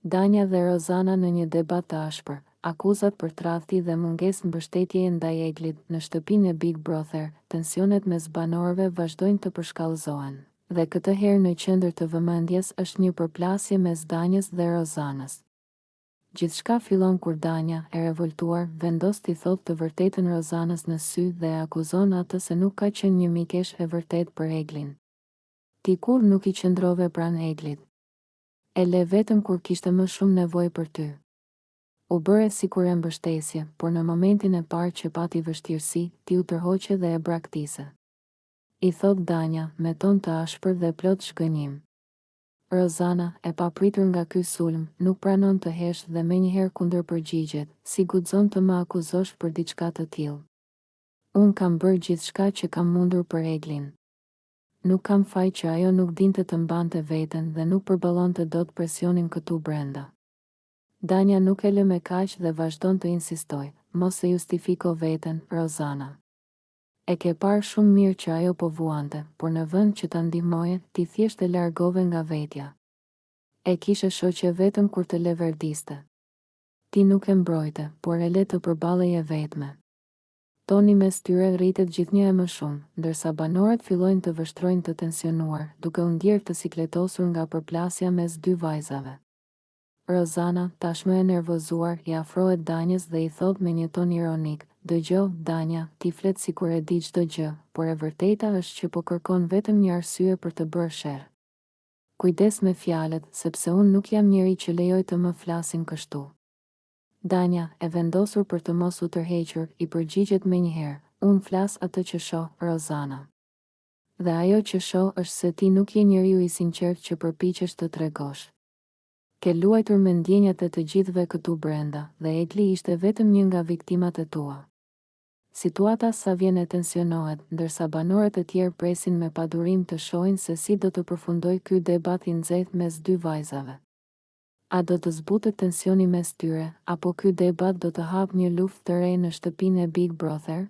Danja dhe Rozana në një debat të ashpër, akuzat për tradhti dhe mungesë mbështetjeje ndaj Eglit në shtëpinë e Big Brother, tensionet mes banorëve vazhdojnë të përshkallëzohen. Dhe këtë herë në qendër të vëmendjes është një përplasje mes Danjës dhe Rozanës. Gjithçka fillon kur Danja, e revoltuar, vendos t'i thotë të vërtetën Rozanës në sy dhe e akuzon atë se nuk ka qenë një mikesh e vërtet për Eglin. Ti kur nuk i qëndrove pranë Eglit. E le vetëm kur kishte më shumë nevojë për ty. U bëre sikur e mbështesje, por në momentin e parë që pati vështirësi, ti u tërhoqe dhe e braktise. I thot Danja, me ton të ashpër dhe plot shgënjim. Rozana, e papritur nga ky sulm, nuk pranon të hesht dhe menjëherë kundërpërgjigjet, si guxon të më akuzosh për diçka të tillë. Unë kam bërë gjithçka që kam mundur për Eglin. Nuk kam faj që ajo nuk dinte të mbante veten dhe nuk përballonte dot presionin këtu brenda. Danja nuk e lë me kaq dhe vazhdon të insistoj, mos e justifiko veten, Rozana. E ke parë shumë mirë që ajo po vuante, por në vend që ta ndihmoje, ti thjesht e largove nga vetja. E kishe shoqe vetëm kur të leverdiste. Ti nuk e mbrojte, por e le të përballeje vetme. Toni mes tyre rritet gjithnjë e më shumë, ndërsa banorët fillojnë të vështrojnë të tensionuar, duke u ndjerë të sikletosur nga përplasja mes dy vajzave. Rozana, tashmë e nervozuar, i afrohet Danjës dhe i thot me një ton ironik, dëgjoj, Danja, ti flet sikur e di çdo gjë, por e vërteta është që po kërkon vetëm një arsye për të bërë sherr. Kujdes me fjalët, sepse unë nuk jam njeri që lejoj të më flasin kështu. Danja, e vendosur për të mos u tërhequr, i përgjigjet menjëherë, unë flas atë që shoh, Rozana. Dhe ajo që shoh është se ti nuk je njeriu i sinqert që përpiqesh të tregosh. Ke luajtur me ndjenjat e të gjithëve këtu brenda, dhe Egli ishte vetëm një nga viktimat e tua. Situata sa vjen e tensionohet, ndërsa banorët e tjerë presin me padurim të shohin se si do të përfundoj ky debat i nxehtë mes dy vajzave. A do të zbutet tensioni mes tyre, apo ky debat do të hap një luftë të re në shtëpinë e Big Brother?